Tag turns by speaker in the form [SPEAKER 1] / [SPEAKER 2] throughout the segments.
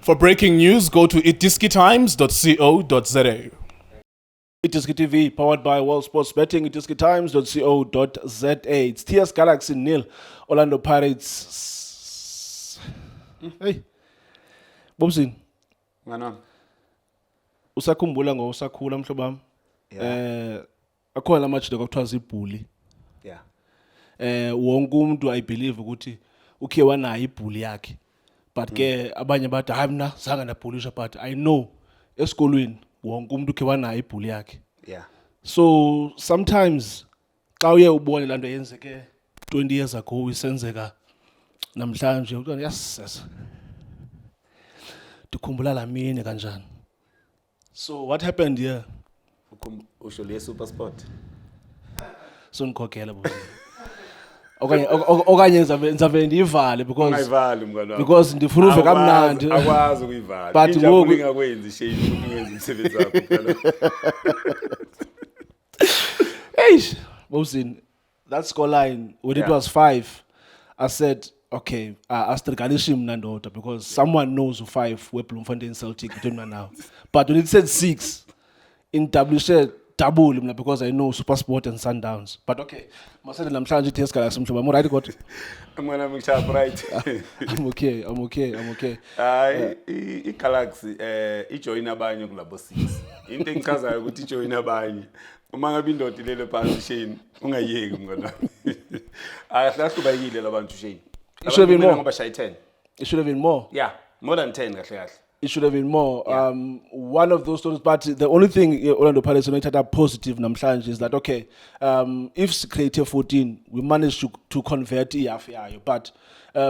[SPEAKER 1] For breaking news, go to itiskitimes.co.za. Itiski TV, powered by World Sports Betting, itiskitimes.co.za. It's TS Galaxy 0, Orlando Pirates. Hey, Bobsin,
[SPEAKER 2] Ngana.
[SPEAKER 1] usakhumbula ngosakhula mhlobo wami? Akhona amajida kwakuthiwa zibhuli.
[SPEAKER 2] Yeah.
[SPEAKER 1] Wonke umuntu I believe ukuthi ukhe wanayo ibhuli yakhe. But ke abanye bathi hayi mina zange nabhulisha, but I know esikolweni wonke umuntu ukhe wanayo ibhuli yakhe.
[SPEAKER 2] Yeah.
[SPEAKER 1] So sometimes xa uye ubone lanto yenzeke 20 years ago isenzeka namhlanje uthi yes dikhumbula lamini kanjani. So what happened here?
[SPEAKER 2] Usho le super sport.
[SPEAKER 1] So nikhokhela bo. Okanye ngizabe ndivale
[SPEAKER 2] Ungayivali mngani wami.
[SPEAKER 1] because ndifuna uve kamnandi.
[SPEAKER 2] Akwazi ukuyivala.
[SPEAKER 1] But
[SPEAKER 2] ngoku ngakwenzi shame ukungenza umsebenzi wakho phela.
[SPEAKER 1] Hey, Bobsin, that scoreline when it
[SPEAKER 2] Yeah.
[SPEAKER 1] was 5, I said, okay, astriganishe mna ndoda because someone knows 5 weBloemfontein Celtic between now. But when it said 6 in W share double mna because I know SuperSport and Sundowns. But okay, masele namhlanje TS Galaxy mhlobo wami, right God?
[SPEAKER 2] Mngani wami ngishaya right.
[SPEAKER 1] I'm okay.
[SPEAKER 2] Hayi iGalaxy ijoin abanye kulabo 6. Into engichazayo ukuthi ijoin abanye. Uma ngabe indoda ilele phansi Shane ungayeki mngani wami. Ahlahlubekile labantu Shane.
[SPEAKER 1] It should have been more.
[SPEAKER 2] Ngoba shaya 10.
[SPEAKER 1] It should have been more.
[SPEAKER 2] Yeah, more than 10 kahle.
[SPEAKER 1] It should have been more.
[SPEAKER 2] Yeah.
[SPEAKER 1] One of those stories, but the only thing Orlando Pirates United are positive namhlanje is that okay, if creative 14, we managed to convert EFI, but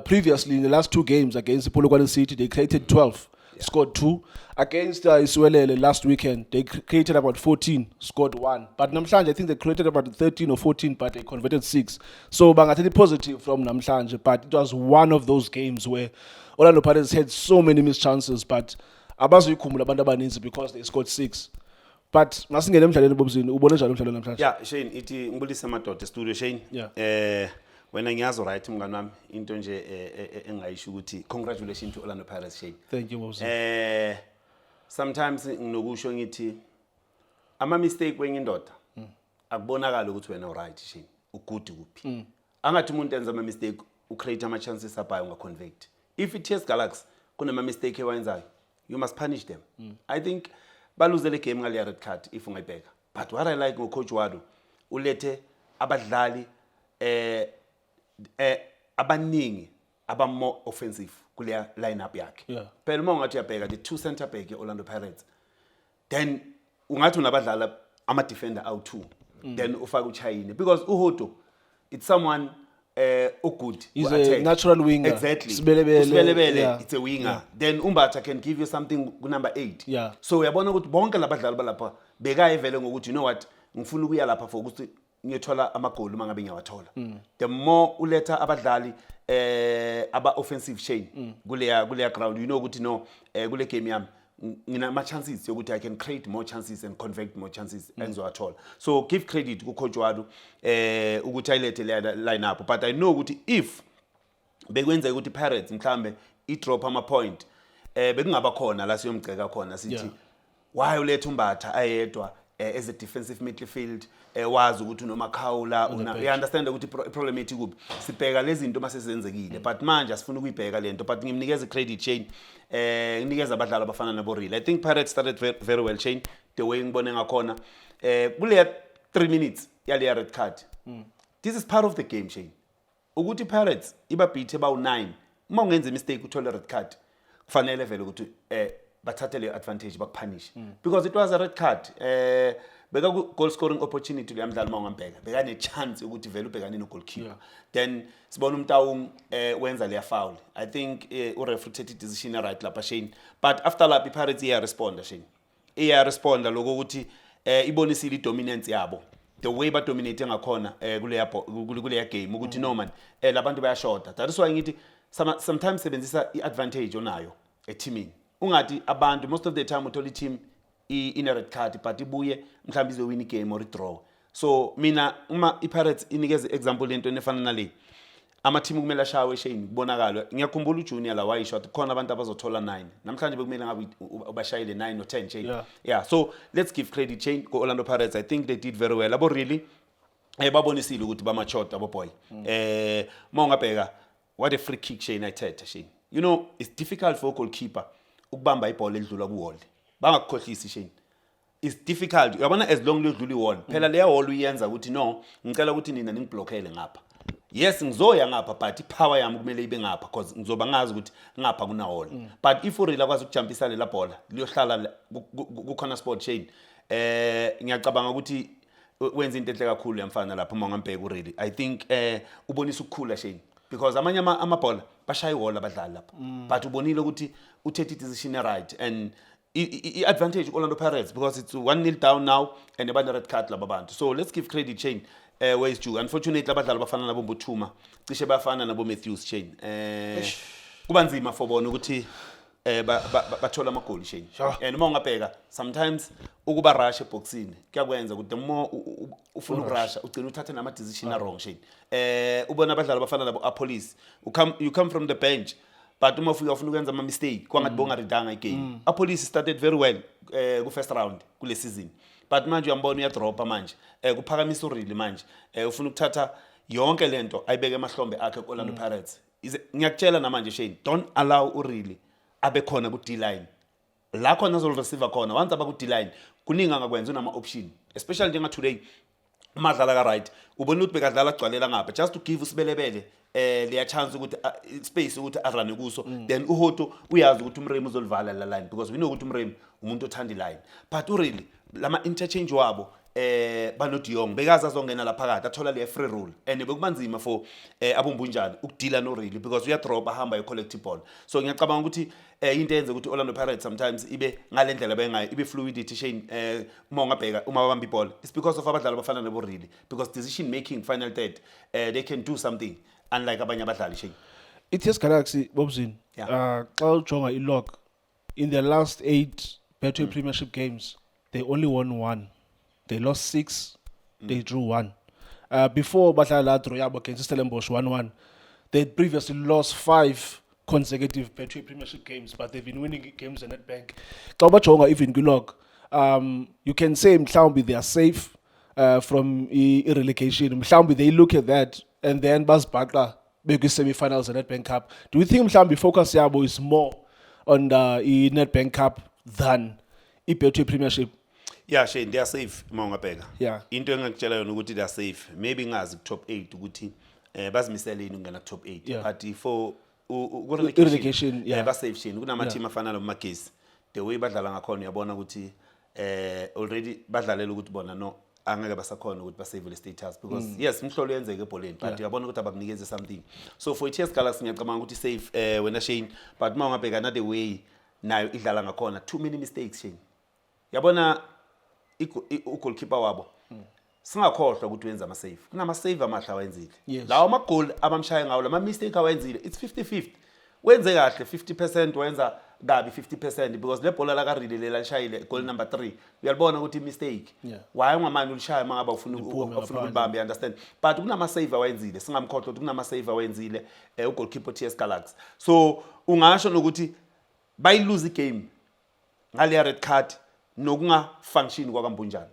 [SPEAKER 1] previously in the last 2 games against Polokwane City, they created 12, scored 2. Against Iswelele last weekend, they created about 14, scored 1. But namhlanje, I think they created about 13 or 14, but they converted 6. So bangathini positive from namhlanje, but it was one of those games where Orlando Pirates had so many missed chances, but abazuyikhumbula abantu abaninzi because they scored 6. But masingene emdlalweni Bobzini, ubone njalo umdlalo namhlanje?
[SPEAKER 2] Yeah, Shane, ithi ngibulisa amadoda studio Shane.
[SPEAKER 1] Yeah.
[SPEAKER 2] Wena ngiyazi right mngani wami into nje engayisho ukuthi congratulations to Orlando Pirates Shane.
[SPEAKER 1] Thank you Bobzini.
[SPEAKER 2] Sometimes nginokusho ngithi ama mistake wenye indoda akubonakala ukuthi wena right Shane, ugood kuphi. Angathi umuntu enza ama mistake ucreate ama chances abhayo ngaconvert. If it is Galaxy kunama mistake ewenzayo, you must punish them. I think baluzele le game ngale red card if ungayibheka. But what I like ngocoach Wadu ulethe abadlali abaningi aba more offensive kule lineup yakhe.
[SPEAKER 1] Yeah.
[SPEAKER 2] Phela uma ungathi uyabheka the 2 center back Orlando Pirates, then ungathi unabadlala ama defender awu2, then ufaka uChayini because uHoto it's someone good.
[SPEAKER 1] He's a natural winger.
[SPEAKER 2] Exactly.
[SPEAKER 1] Sibelebele, yeah.
[SPEAKER 2] It's a winger.
[SPEAKER 1] Yeah.
[SPEAKER 2] Then Umbatha can give you something number 8.
[SPEAKER 1] Yeah.
[SPEAKER 2] So uyabona ukuthi bonke labadlali balapha bekayivele ngokuthi you know what ngifuna ukuya lapha for ukuthi ngiyothola amagoli mangabe ngiyawathola. The more uletha abadlali aba offensive chain kuleya ground, you know ukuthi no kule game yami ngina ama chances yokuthi I can create more chances and convert more chances engizowathola. So give credit ku coach Wadu ukuthi ayilethe le lineup, but I know ukuthi if bekwenza ukuthi Pirates mhlambe I drop ama point bekungaba khona la siyomgceka khona sithi why ulethe Umbatha ayedwa as a defensive midfield wazi ukuthi noma Khawula you understand ukuthi problem ethi kuphi sibheka lezi zinto masezenzekile, but manje asifuna ukuyibheka lento, but ngimnikeza credit Shane nginikeza abadlali abafana nabo real. I think Pirates started very well Shane, the way ngibone ngakhona kule 3 minutes yale red card. This is part of the game Shane, ukuthi Pirates iba beat about 9, uma ungenza mistake uthola red card kufanele vele ukuthi bathathe le advantage bakupunish because it was a red card. Beka goal scoring opportunity leyamdlali mawungambheka beka ne chance ukuthi vele ubhekane no goalkeeper, then sibona umtawung wenza le foul. I think ureferee take decision right lapha Shane, but after lapha iPirates iya respond Shane, iya respond lokho ukuthi ibonisile dominance yabo, the way ba dominate ngakhona kuleya game ukuthi no man labantu bayashota. That is why ngithi sometimes sebenzisa iadvantage onayo eteamini, ungathi abantu most of the time uthola team in a red card but ibuye mhlawumbe izowin igame or draw. So mina uma iPirates inikeza example lento enefana nale, ama-team kumele ashawe Shane kubonakala ngiyakhumbula uJunior la wayisho ukuthi khona abantu abazothola 9 namhlanje bekumele ngabe ubashayile 9 or 10 Shane yeah so let's give credit Shane ko Orlando Pirates I think they did very well abo really babonisile ukuthi bamachota abo boy mawungabheka what a free kick Shane ayithethe Shane you know it's difficult for a goalkeeper ukubamba ibhola edlula kuwall bangakukhohlisi Shane it's difficult uyabona as long ledlula iwall phela leya wall uyenza ukuthi no ngicela ukuthi nina ningiblockele ngapha yes ngizoya ngapha but ipower yami kumele ibe ngapha because ngizoba ngazi ukuthi ngapha kuna wall but if urila akwazi ukujumpisa lela bhola liyohlala ku corner spot Shane ngiyacabanga ukuthi wenza into enhle kakhulu yamfana lapha uma ngambheka urili I think ubonisa ukukhula Shane because amanye amabhola bashaya iwall abadlali lapha but ubonile ukuthi uthethe decision right and advantage Orlando Pirates because it's 1-0 down now and about red card laba bantu so let's give credit Shane where is due unfortunately abadlali bafana nabo Mbuthuma cishe bafana nabo Matthews Shane kuba nzima for bona ukuthi bathola amagoli Shane and uma ungabheka sometimes ukuba rush eboxini kuyakwenza ukuthi the more ufuna ukurusha ugcina uthathe nama decision wrong Shane ubona abadlali bafana nabo Police you come from the bench but uma ufika ufuna ukwenza ama mistake kwangathi bonga ridanga igame Police started very well ku first round kule season but manje uyambona uyadropa manje kuphakamisa urili manje ufuna ukuthatha yonke lento ayibeke emahlombe akhe Orlando Pirates ngiyakutshela namanje Shane don't allow urili abe khona ku D-line la khona azol receiver khona once aba ku D-line kuningi angakwenza unama option especially njenga today umadlala ka right ubona ukuthi bekadlala agcwalela ngapha just to give usibelebele leya chance ukuthi space ukuthi arane kuso then uHoto uyazi ukuthi umremi uzolivala la line because we know ukuthi umremi umuntu othanda line but really lama interchange wabo bano Diong bekaza azongena la phakathi athola le free roll and bekubanzima for abombunjana ukudila no really because uya drop ahamba collective ball so ngiyacabanga ukuthi into yenze ukuthi Orlando Pirates sometimes ibe ngalendlela bengayo ibe fluidity Shane uma ungabheka uma babamba ibhola it's because of abadlali bafana nabo really because decision making final third they can do something unlike abanye abadlali Shane
[SPEAKER 1] iTS Galaxy Bobzin xa ujonga ilog in the last 8 Betway Premiership games they only won 1 they lost 6 they drew 1 before badlala draw yabo against Stellenbosch 1-1 they previously lost 5 consecutive Betway Premiership games but they've been winning games at Nedbank xa bajonga even kulog you can say mhlawumbe they are safe from relegation mhlawumbe they look at that and then basibhaqa bekwi semi-finals at Nedbank Cup do you think mhlawumbe focus yabo is more on the Nedbank Cup than i-Betway Premiership?
[SPEAKER 2] Yeah Shane they are safe uma ungabheka
[SPEAKER 1] yeah
[SPEAKER 2] into engakutshela yona ukuthi they are safe maybe ngazi ku top 8 ukuthi bazimiseleni ungena ku top 8 but for
[SPEAKER 1] relegation
[SPEAKER 2] ba safe Shane kunama team afana no Magesi the way badlala ngakhona uyabona ukuthi already badlalela ukuthi bona no angeke basakhona ukuthi basave le status because yes imhlolo yenzeke ebholeni but uyabona ukuthi abakunikeze something so for iTS Galaxy ngiyacabanga ukuthi safe wena Shane but uma ungabheka another way nayo idlala ngakhona too many mistakes Shane yabona goalkeeper wabo singakhohlwa ukuthi wenza ama save kunama save amahla awenzile lawo ama goal abamshaya ngawo lama mistake awenzile it's 50-50 wenze kahle 50% wenza kabi 50% because le bhola la ka Ridley lashayile goal number 3 uyalibona ukuthi mistake why ungamani ulishaya mangaba ufuna ukubamba understand but kunama save awenzile singamkhohlwa ukuthi kunama save awenzile ugoalkeeper TS Galaxy so ungasho nokuthi bayilose igame ngale red card nokunga function kwaKambunjana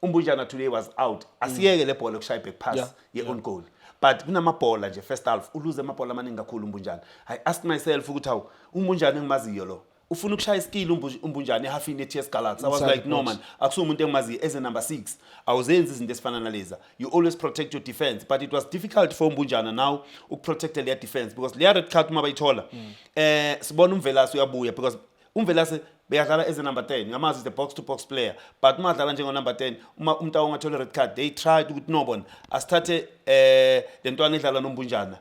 [SPEAKER 2] uMbunjana today was out asiyeke le bhola kushaya back pass ye on goal but kunamabhola nje first half uluze amabhola amaningi kakhulu uMbunjana I ask myself ukuthi hawu uMbunjana engimaziyo lo ufuna ukushaya skill uMbunjana ehafini yeTS Galaxy I was like no man akusuka umuntu engimaziyo as a number 6 awuzenzi izinto esifana naleza you always protect your defense but it was difficult for uMbunjana now ukuprotect their defense because le red card uma bayithola sibona uMvelasi uyabuya because uMvelasi beyadlala as a number 10 ngamazi the box to box player but madlala njengo number 10 uma umuntu ongathola red card they tried ukuthi no bona asithathe lentwana edlala noMbunjana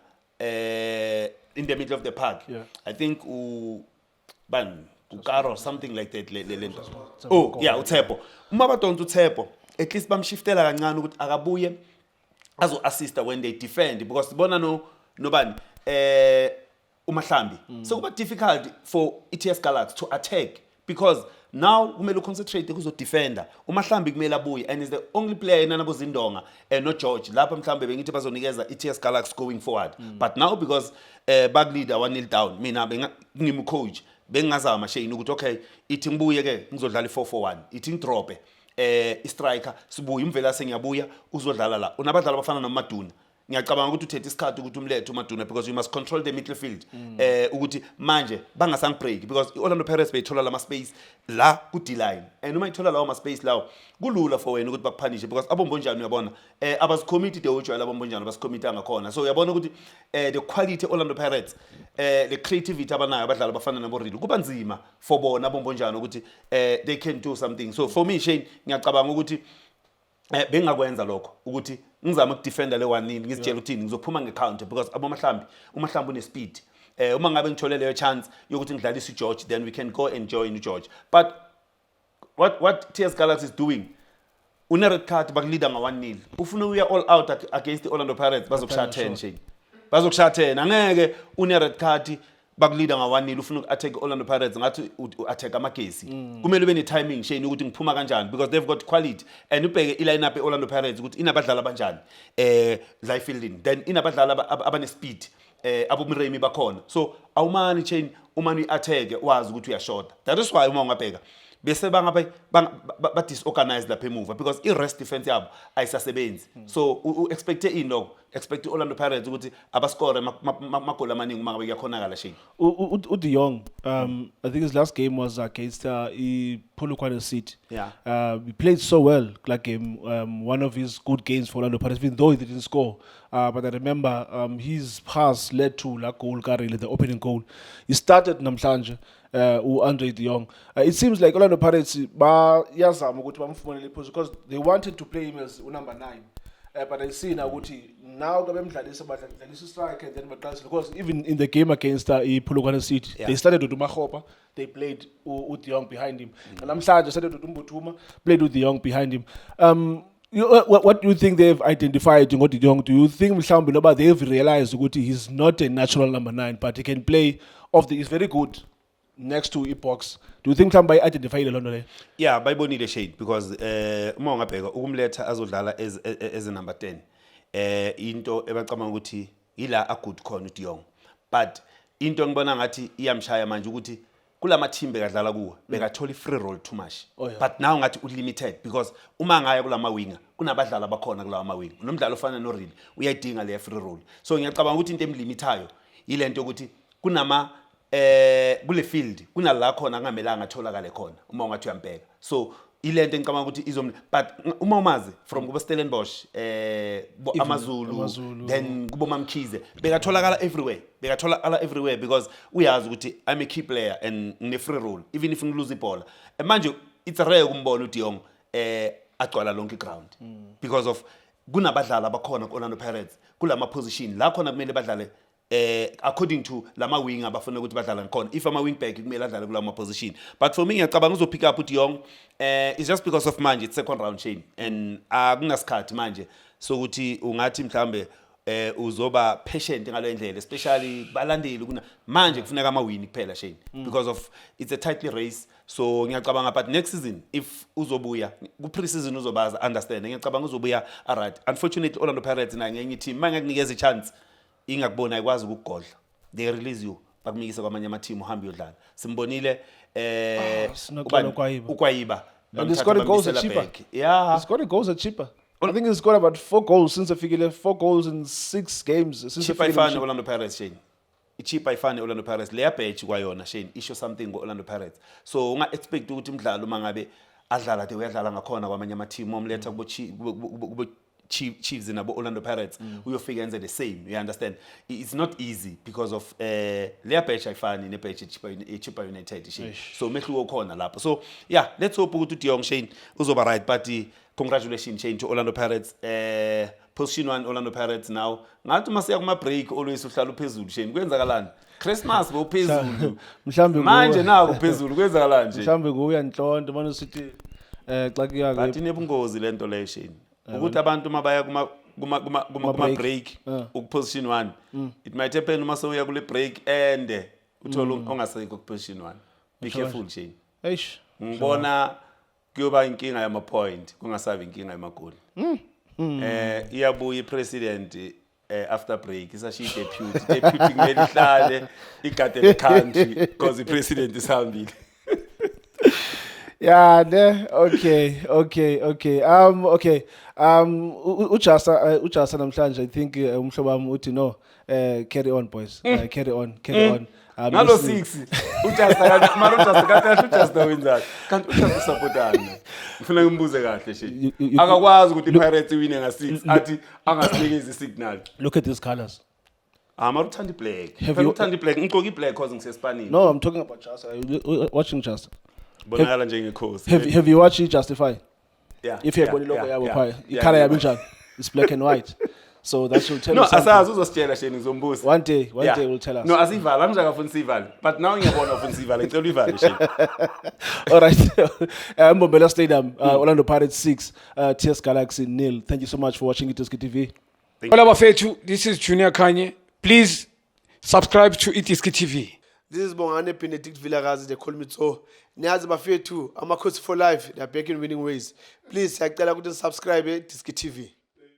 [SPEAKER 2] in the middle of the park I think Ukaro something like that lento uThebo uma badonsa uThebo at least bamshiftela kancane ukuthi akabuye azo assista when they defend because sibona nobani uMahlambi so kuba difficult for iTS Galaxy to attack because now kumele concentrate kuzo defender uMahlambi kumele abuye and is the only player enanabo Zindonga no George lapha mhlambe bengithi bazonikeza iTS Galaxy going forward but now because back leader 1-0 down mina ngimi coach bengingazama Shane ukuthi okay ithi ngibuye ke ngizodlala i4-4-1 ithi ngidrope istriker sibuye imvela sengiyabuya uzodlala la unabadlali abafana noMaduna ngiyacabanga ukuthi uthethe isikhathi ukuthi umlethe uMaduna because you must control the midfield ukuthi manje bangasang break because iOrlando Pirates bayithola lama space la ku D-line and uma ithola lawo ma space lawo kulula for wena ukuthi bakupunishe because abombonjana uyabona abazicommit the ujwala abombonjana basicommit ngakhona so uyabona ukuthi the quality Orlando Pirates the creativity abanayo abadlali abafana nabo Real kuba nzima for bona abombonjana ukuthi they can do something so for me Shane ngiyacabanga ukuthi bengakwenza lokho ukuthi ngizama ukudefenda le 1-0 ngizitshela ukuthini ngizophuma ngecounter because uMahlambi une speed uma ngabe ngithole leyo chance yokuthi ngidlalise uGeorge then we can go and join uGeorge but what TS Galaxy is doing une red card bakuleader nga 1-0 ufuna uya all out against the Orlando Pirates bazokushaya 10 Shane bazokushaya 10 angeke une red card bakuleader nga 1-0 ufuna uku-attack Orlando Pirates ngathi u-attack amagesi kumele ube ne-timing Shane ukuthi ngiphuma kanjani because they've got quality and ubheke i-line-up e-Orlando Pirates ukuthi inabadlali abanjani la fielding then inabadlali abane-speed abomremi bakhona so awumani Shane umani uyi-attack wazi ukuthi uyashota that is why uma ungabheka bese ba disorganize lapha emuva because i-rest defense yabo ayisasebenzi so expect lokho expect Orlando Pirates ukuthi abascore magoli amaningi uma ngabe kuyakhonakala Shane
[SPEAKER 1] De Jong I think his last game was against Polokwane City he played so well like game one of his good games for Orlando Pirates even though he didn't score but I remember his pass led to la goal Karele the opening goal he started namhlanje Andre De Jong it seems like Orlando Pirates bayazama ukuthi bamfumanele pose because they wanted to play him as number 9 but I see now ukuthi now kabemdlalisa badlalisa strike and then baqalisa because even in the game against Polokwane City they started with Umakhopa they played with De Jong behind him namhlanje started with Mbuthuma played with De Jong behind him what do you think they've identified in De Jong? Do you think mhlawumbe noba they've realized ukuthi he's not a natural number 9 but he can play he's very good next to box do you think mhlawumbe identify le lonto le
[SPEAKER 2] yeah bayibonile Shade because uma ungabheka ukumletha azodlala as a number 10 into ebacabanga ukuthi ila a good khona uDe Jong but into ngibona ngathi iyamshaya manje ukuthi kulama team bekadlala kuwo bekathola free roll too much but now ngathi unlimited because uma ngaya kulama winger kunabadlala abakhona kulawa ama winger nomdlalo ofana no Real uyayidinga le free roll so ngiyacabanga ukuthi into emlimitayo yilento ukuthi kunama kule field kunala khona angamelanga atholakale khona uma ungathi uyambheka so ilento engicabanga ukuthi but uma umazi from kuba Stellenbosch Amazulu then kubo Mamkhize bekatholakala everywhere because uyazi ukuthi I'm a key player and ngine free roll even if ngilose ibhola manje it's rare ukumbona uDe Jong agcwala lonke ground because of kunabadlali abakhona kuOrlando Pirates kulama position la khona kumele badlale according to lama wing abafuna ukuthi badlala ngkhona if ama wing back kumele adlale kulama position but for me ngiyacabanga uzo pick up uDe Jong it's just because of manje it's second round Shane and akunasikhathi manje so ukuthi ungathi mhlambe uzoba patient ngalo ndlela especially balandeli kuna manje kufuneka ama win kuphela Shane because of it's a tightly race so ngiyacabanga but next season if uzobuya ku pre-season uzobaza understand ngiyacabanga uzobuya alright unfortunately Orlando Pirates na ngenye team mangakunikeza ichance ingakubona ayikwazi ukugodla they release you bakumikisa kwamanye ama team uhambe uyodlala simbonile ukwayiba
[SPEAKER 1] and he scored goals at cheaper he scored goals at cheaper I think he's scored about 4 goals since afikile 4 goals in 6 games since
[SPEAKER 2] cheaper ifane Orlando Pirates Shane icheaper ifane Orlando Pirates leya badge kwayona Shane isho something ngo Orlando Pirates so unga expect ukuthi umdlalo mangabe adlala de uyadlala ngakhona kwamanye ama team omletha kubo Chiefs nabo Orlando Pirates uyofika enze the same you understand it's not easy because of leya badge ayifani ne badge cheaper United Shane so mehluko khona lapho so yeah let's hope ukuthi uDe Jong Shane uzoba right but congratulations Shane to Orlando Pirates position 1 Orlando Pirates now ngathi masiya kuma break always uhlala uphezulu Shane kwenzakalani Christmas bophezulu
[SPEAKER 1] mhlambe
[SPEAKER 2] manje nawo uphezulu kwenzakalani nje
[SPEAKER 1] mhlambe kuya Nhlonto manje sithi xa kuya
[SPEAKER 2] but inebungozi lento le Shane ukuthi abantu mabaya kuma break ukuposition 1 it might happen uma sewuya kule break and uthola ongasekho kuposition 1 be careful Shane
[SPEAKER 1] Eish.
[SPEAKER 2] ngibona kuyoba inkinga yama-point kungasabi inkinga yamagoli iyabuya i-president after break isashiya i-deputy kumele ihlale igade the country because i-president isihambile.
[SPEAKER 1] Yeah, ne. Okay. Okay. Ujasa namhlanje I think umhlobo wami uthi no carry on boys. Carry on.
[SPEAKER 2] Ngalo 6 ujasta kahle wenzani kanti ujasta supportana ngifuna ngimbuze kahle she akakwazi ukuthi iPirates iwine nga6 athi angasinikezi isignal.
[SPEAKER 1] Look at these colors.
[SPEAKER 2] Mara uthanda iblack.
[SPEAKER 1] Have you-
[SPEAKER 2] Uthanda iblack ngigqoka iblack cause ngisespanini.
[SPEAKER 1] No, I'm talking about Jasa. Watching Jasa.
[SPEAKER 2] Bonakala njengekhosi.
[SPEAKER 1] Have you watched Justify?
[SPEAKER 2] Yeah.
[SPEAKER 1] If you're going to look at your color yabinjani, it's black and white. So that should tell
[SPEAKER 2] No,
[SPEAKER 1] you something.
[SPEAKER 2] asazi uzositshela sheni ngizombuza.
[SPEAKER 1] One day will tell us.
[SPEAKER 2] No, asivala angijaka funa sivale. But now ngiyabona ufuna sivale ngicela ivale sheni.
[SPEAKER 1] All right. Mbombela Stadium, Orlando Pirates 6, TS Galaxy 0. Thank you so much for watching Itiski TV.
[SPEAKER 3] Hola bafethu, this is Junior Kanye. Please subscribe to Itiski TV.
[SPEAKER 4] This is Bongane Benedict Villagazi, they call me so. Niyazi bafethu, Amakhosi for life, they are back in winning ways. Please, siyacela ukuthi subscribe Itiski TV.